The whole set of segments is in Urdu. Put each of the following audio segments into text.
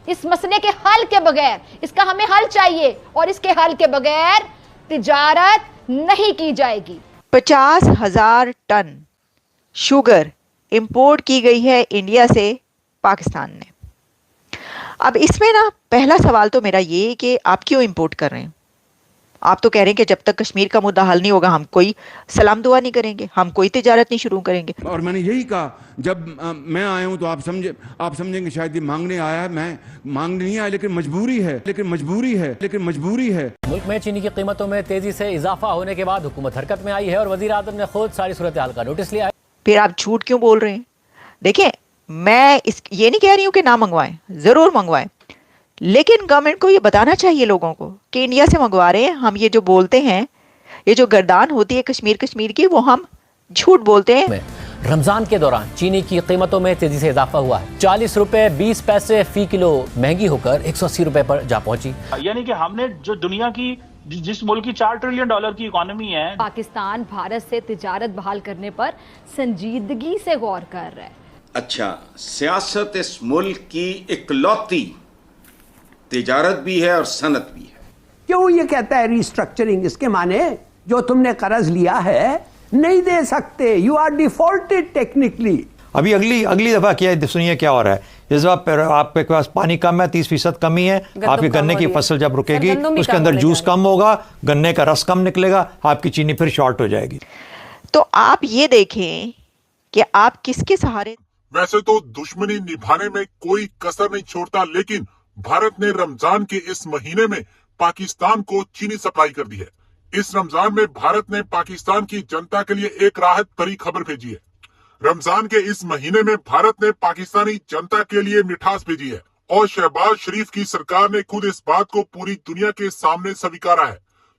اس مسئلے کے حل کے بغیر، اس کا ہمیں حل چاہیے اور اس کے حل کے بغیر تجارت نہیں کی جائے گی۔ 50,000 ٹن شوگر امپورٹ کی گئی ہے انڈیا سے پاکستان نے۔ اب اس میں نا پہلا سوال تو میرا یہ کہ آپ کیوں امپورٹ کر رہے ہیں؟ آپ تو کہہ رہے ہیں کہ جب تک کشمیر کا مدعا حل نہیں ہوگا ہم کوئی سلام دعا نہیں کریں گے، ہم کوئی تجارت نہیں شروع کریں گے۔ اور میں نے یہی کہا جب میں آیا ہوں تو آپ سمجھیں گے شاید یہ مانگنے آیا ہے، میں مانگنے نہیں آیا، لیکن مجبوری ہے۔ ملک میں چینی کی قیمتوں میں تیزی سے اضافہ ہونے کے بعد حکومت حرکت میں آئی ہے اور وزیر اعظم نے خود ساری صورتحال کا نوٹس لیا ہے۔ پھر آپ جھوٹ کیوں بول رہے ہیں؟ دیکھیں میں یہ نہیں کہہ رہی ہوں کہ نہ منگوائیں، ضرور منگوائیں، لیکن گورنمنٹ کو یہ بتانا چاہیے لوگوں کو کہ انڈیا سے منگوا رہے ہیں ہم۔ یہ جو بولتے ہیں، یہ جو گردان ہوتی ہے کشمیر کی، وہ ہم جھوٹ بولتے ہیں۔ رمضان کے دوران چینی کی قیمتوں میں تیزی سے اضافہ ہوا ہے، 40 روپے 20 پیسے فی کلو مہنگی ہو کر 180 روپے پر جا پہنچی۔ یعنی کہ ہم نے جو دنیا کی جس ملک کی $4 ٹریلین کی اکانومی ہے، پاکستان بھارت سے تجارت بحال کرنے پر سنجیدگی سے غور کر رہا ہے۔ اچھا، سیاست اس ملک کی اکلوتی تجارت بھی ہے اور صنعت بھی ہے۔ کیوں یہ کہتا ہے ریسٹرکچرنگ؟ اس کے معنی جو تم نے قرض لیا ہے نہیں دے سکتے، یو آر ڈیفالٹڈ ٹیکنیکلی۔ ابھی اگلی دفعہ کیا سنیے کیا ہو رہا ہے۔ اس دفعہ آپ کے پاس پانی کم ہے، 30% کمی ہے، آپ کی گنے کی فصل جب رکے گی اس کے اندر جوس کم ہوگا، گنے کا رس کم نکلے گا، آپ کی چینی پھر شارٹ ہو جائے گی۔ تو آپ یہ دیکھیں کہ آپ کس کے سہارے۔ ویسے تو دشمنی نبھانے میں کوئی کسر نہیں چھوڑتا، لیکن بھارت نے رمضان کے اس مہینے میں پاکستان کو چینی سپلائی کر دی ہے۔ اس رمضان میں بھارت نے پاکستان کی جنتا کے لیے ایک راحت بھری خبر بھیجی ہے۔ رمضان کے اس مہینے میں بھارت نے پاکستانی جنتا کے لیے مٹھاس بھیجی ہے اور شہباز شریف کی سرکار نے خود اس بات کو پوری دنیا کے سامنے سویکارا ہے۔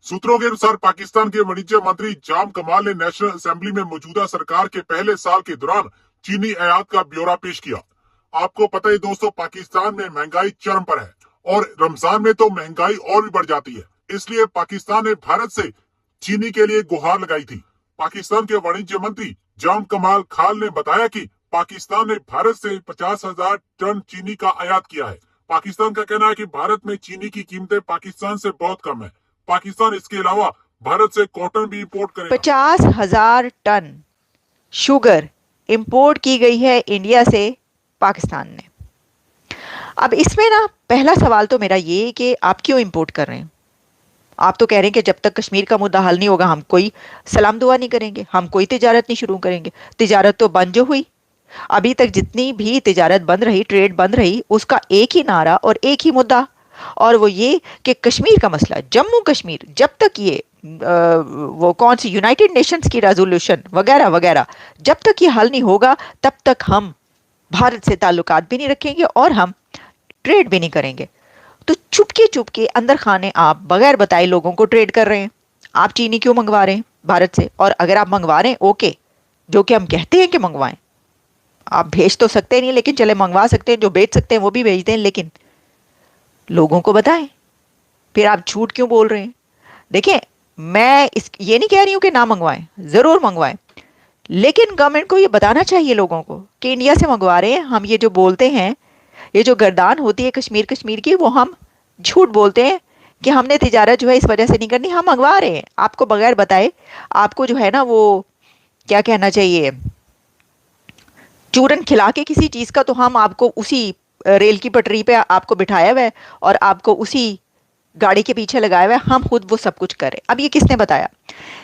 سوتروں کے انسار پاکستان کے وانجیہ منتری جام کمال نے نیشنل اسمبلی میں موجودہ سرکار کے پہلے سال کے دوران چینی آیات کا بیورہ پیش کیا۔ آپ کو پتہ ہے دوستو، پاکستان میں مہنگائی چرم پر ہے اور رمضان میں تو مہنگائی اور بھی بڑھ جاتی ہے، اس لیے پاکستان نے بھارت سے چینی کے لیے گہار لگائی تھی۔ پاکستان کے وانجیہ منتری جام کمال خال نے بتایا کہ پاکستان نے بھارت سے 50,000 ٹن چینی کا آیات کیا ہے۔ پاکستان کا کہنا ہے کہ بھارت میں چینی کی قیمتیں پاکستان سے بہت کم ہیں۔ پاکستان اس کے علاوہ بھارت سے کاٹن بھی امپورٹ کرے گا۔ 50,000 ٹن شوگر امپورٹ کی گئی ہے انڈیا سے پاکستان نے۔ اب اس میں نا پہلا سوال تو میرا یہ کہ آپ کیوں امپورٹ کر رہے ہیں؟ آپ تو کہہ رہے ہیں کہ جب تک کشمیر کا مدعا حل نہیں ہوگا ہم کوئی سلام دعا نہیں کریں گے، ہم کوئی تجارت نہیں شروع کریں گے۔ تجارت تو بند جو ہوئی، ابھی تک جتنی بھی تجارت بند رہی، ٹریڈ بند رہی، اس کا ایک ہی نعرہ اور ایک ہی مدعا، اور وہ یہ کہ کشمیر کا مسئلہ، جموں کشمیر، جب تک یہ وہ کون سی یونائٹڈ نیشنز کی ریزولوشن وغیرہ وغیرہ جب تک یہ حل نہیں ہوگا تب تک ہم بھارت سے تعلقات بھی نہیں رکھیں گے اور ہم ٹریڈ بھی نہیں کریں گے۔ تو چپ کے اندر خانے آپ بغیر بتائے لوگوں کو ٹریڈ کر رہے ہیں۔ آپ چینی کیوں منگوا رہے ہیں بھارت سے؟ اور اگر آپ منگوا رہے ہیں اوکے، جو کہ ہم کہتے ہیں کہ منگوائیں، آپ بھیج تو سکتے نہیں، لیکن چلے منگوا سکتے ہیں، جو بیچ سکتے ہیں وہ بھی بھیج دیں، لیکن لوگوں کو بتائیں۔ پھر آپ جھوٹ کیوں بول رہے ہیں؟ دیکھیں میں یہ نہیں کہہ رہی ہوں کہ نہ منگوائیں، ضرور منگوائیں، لیکن گورنمنٹ کو یہ بتانا چاہیے لوگوں کو کہ انڈیا سے منگوا رہے ہیں ہم۔ یہ جو بولتے ہیں، یہ جو گردان ہوتی ہے کشمیر کی، وہ ہم جھوٹ بولتے ہیں کہ ہم نے تجارت جو ہے اس وجہ سے نہیں کرنی، ہم منگوا رہے ہیں آپ کو بغیر بتائے۔ آپ کو جو ہے نا وہ کیا کہنا چاہیے، چورن کھلا کے کسی چیز کا، تو ہم آپ کو اسی ریل کی پٹری پہ آپ کو بٹھایا ہوا ہے اور آپ کو اسی گاڑی کے پیچھے لگایا ہوا ہے، ہم خود وہ سب کچھ کریں۔ اب یہ کس نے بتایا؟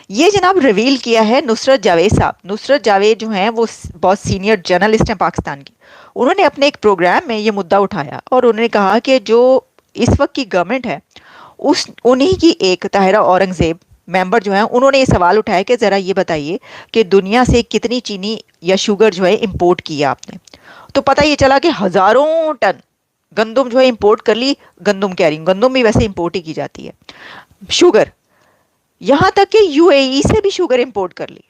یہ جناب ریویل کیا ہے نصرت جاوید صاحب۔ نصرت جاوید جو ہیں وہ بہت سینئر جرنلسٹ ہیں پاکستان کی۔ انہوں نے اپنے ایک پروگرام میں یہ مدعا اٹھایا اور انہوں نے کہا کہ جو اس وقت کی گورنمنٹ ہے انہی کی ایک طاہرہ اورنگزیب ممبر جو ہیں، انہوں نے یہ سوال اٹھایا کہ ذرا یہ بتائیے کہ دنیا سے کتنی چینی یا شوگر جو ہے امپورٹ کیا آپ نے؟ تو پتہ یہ چلا کہ ہزاروں ٹن گندم جو ہے امپورٹ کر لی۔ گندم کہہ رہی ہوں، گندم بھی ویسے امپورٹ ہی کی جاتی ہے، شوگر، یہاں تک کہ یو اے ای سے بھی شوگر امپورٹ کر لی۔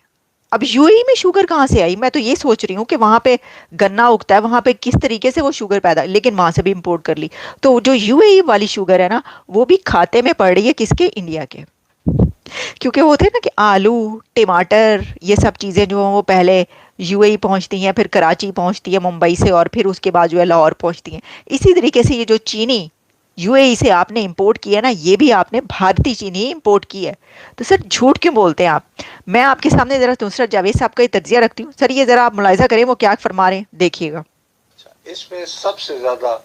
اب یو اے ای میں شوگر کہاں سے آئی؟ میں تو یہ سوچ رہی ہوں کہ وہاں پہ گنا اگتا ہے، وہاں پہ کس طریقے سے وہ شوگر پیدا، لیکن وہاں سے بھی امپورٹ کر لی۔ تو جو یو اے ای والی شوگر ہے نا، وہ بھی کھاتے میں پڑ رہی ہے کس کے؟ انڈیا کے، کیونکہ وہ تھے نا کہ آلو، ٹماٹر، یہ سب چیزیں جو ہیں وہ پہلے یو اے ای پہنچتی ہیں، پھر کراچی پہنچتی ہے ممبئی سے، اور پھر اس کے بعد جو ہے لاہور پہنچتی ہیں. اسی طریقے سے یہ جو چینی یو اے ای سے آپ نے امپورٹ کیا ہے نا، یہ بھی آپ نے بھارتی چینی امپورٹ کی ہے. تو سر جھوٹ کیوں بولتے ہیں آپ؟ میں آپ کے سامنے ذرا نصرت جاوید صاحب کا یہ تجزیہ رکھتی ہوں. سر یہ ذرا آپ ملاحظہ کریں وہ کیا فرما رہے ہیں، دیکھیے گا. اس میں سب سے زیادہ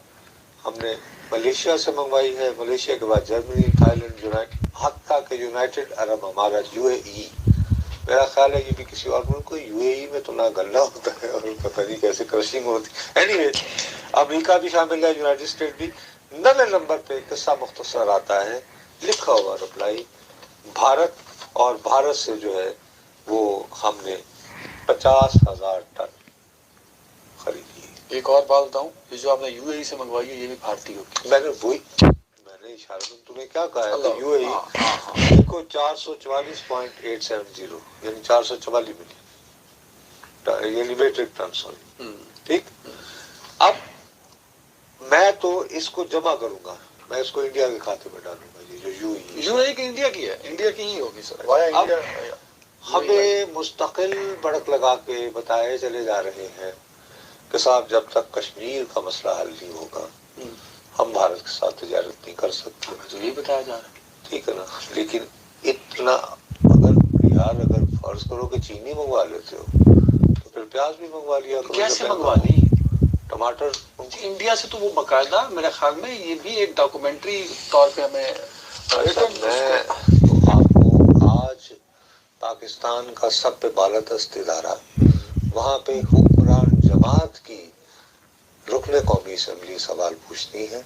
ہم نے ملیشیا سے منگوائی ہے، ملیشیا کے بعد جرمنی، تھائی لینڈ، حتیٰ کہ یونائٹڈ عرب امارات یو اے ای. میرا خیال ہے یہ بھی کسی اور ملک کو. یو اے ای میں تو نہ گلا ہوتا ہے اور پتہ نہیں کیسے کرشنگ ہوتی. اینی وے امریکہ بھی شامل ہے، یونائٹڈ اسٹیٹ بھی. 9 نمبر پہ قصہ مختصر آتا ہے، لکھا ہوا رپلائی بھارت، اور بھارت سے جو ہے وہ ہم نے 50,000 ٹن خریدی. ایک اور بات بتاؤں، یہ جو آپ نے یو اے ای سے منگوائی ہے یہ بھی بھارتی ہوگی. میں نے اشارہ تمہیں کیا کہا ہے کہ یو اے ای دیکھو 444.870 یعنی 444 ملین یعنی میٹرک ٹن، سوری. ٹھیک، اب میں تو اس کو جمع کروں گا، میں اس کو انڈیا کے کھاتے میں ڈالوں گا. یہ جو یو اے ای کی انڈیا کی ہے، انڈیا کی ہی ہوگی سر. اب ہمیں مستقل بڑک لگا کے بتائے چلے جا رہے ہیں کہ صاحب جب تک کشمیر کا مسئلہ حل نہیں ہوگا ہم بھارت کے ساتھ تجارت نہیں کر سکتے. تو یہ بتایا جا رہا ہے، ٹھیک ہے نا. لیکن اتنا اگر فرض کرو کہ چینی منگوا لیتے ہو تو پھر پیاز بھی منگوا لیا کرو. کیسے منگوا لی؟ ٹماٹر انڈیا سے تو وہ باقاعدہ میرے خیال میں یہ بھی ایک ڈاکومنٹری طور پہ ہمیں. میں تو آپ کو آج پاکستان کا سب پہ بالادست ادارہ، وہاں پہ حکمران جماعت کی رکن قومی اسمبلی سوال پوچھتی ہے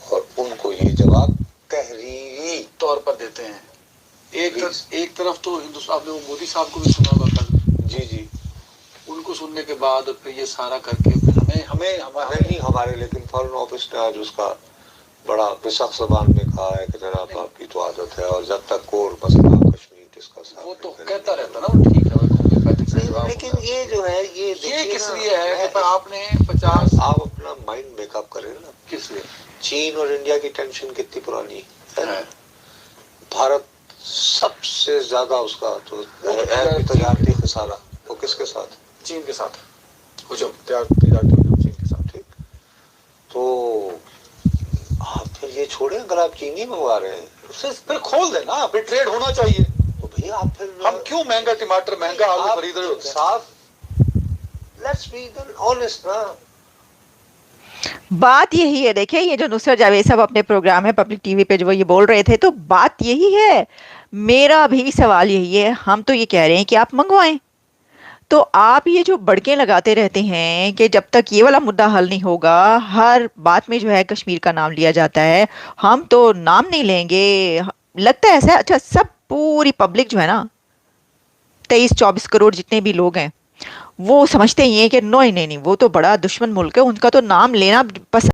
اور ان کو یہ جواب تحریری طور پر دیتے ہیں. ایک طرف تو ہندوستان، آپ نے وہ مودی صاحب کو بھی سنا ہوگا کل. جی ان کو سننے کے بعد اور پھر یہ سارا کر کے پھر ہمارے لیکن فارن آفس نے آج اس کا بڑا بسخ زبان میں کہا ہے کہ جناب آپ کی تو عادت ہے اور جب تک کور مسئلہ کشمیر ڈسکس وہ تو کہتا رہتا نا وہ ٹھیک ہے. لیکن یہ جو ہے یہ کس لیے ہے کہ آپ نے 50 آپ اپنا مائنڈ میک اپ کریں نا. کس لیے چین اور انڈیا کی ٹینشن کتنی پرانی ہے. بھارت سب سے زیادہ اس کا تو تجارتی خسارہ وہ کس کے ساتھ؟ چین کے ساتھ. تجارتی چین کے ساتھ. ٹھیک، تو آپ پھر یہ چھوڑیں. اگر آپ چینی منگوا رہے ہیں پھر کھول دینا، پھر ٹریڈ ہونا چاہیے. تو بھئی آپ پھر ہم کیوں مہنگا ٹماٹر مہنگا آلو خرید رہے ہوتے ہیں؟ صاف لیٹس بی آنیسٹ نا. بات یہی ہے. دیکھیں یہ جو نصرت جاوید صاحب اپنے پروگرام ہے پبلک ٹی وی پہ جو وہ یہ بول رہے تھے، تو بات یہی ہے. میرا بھی سوال یہی ہے. ہم تو یہ کہہ رہے ہیں کہ آپ منگوائیں، تو آپ یہ جو بڑکیں لگاتے رہتے ہیں کہ جب تک یہ والا مدعا حل نہیں ہوگا ہر بات میں جو ہے کشمیر کا نام لیا جاتا ہے. ہم تو نام نہیں لیں گے. لگتا ہے ایسا. اچھا، سب پوری پبلک جو ہے نا 23-24 کروڑ جتنے بھی لوگ ہیں وہ سمجھتے ہی ہیں کہ نہیں وہ تو بڑا دشمن ملک ہے، ان کا تو نام لینا پسند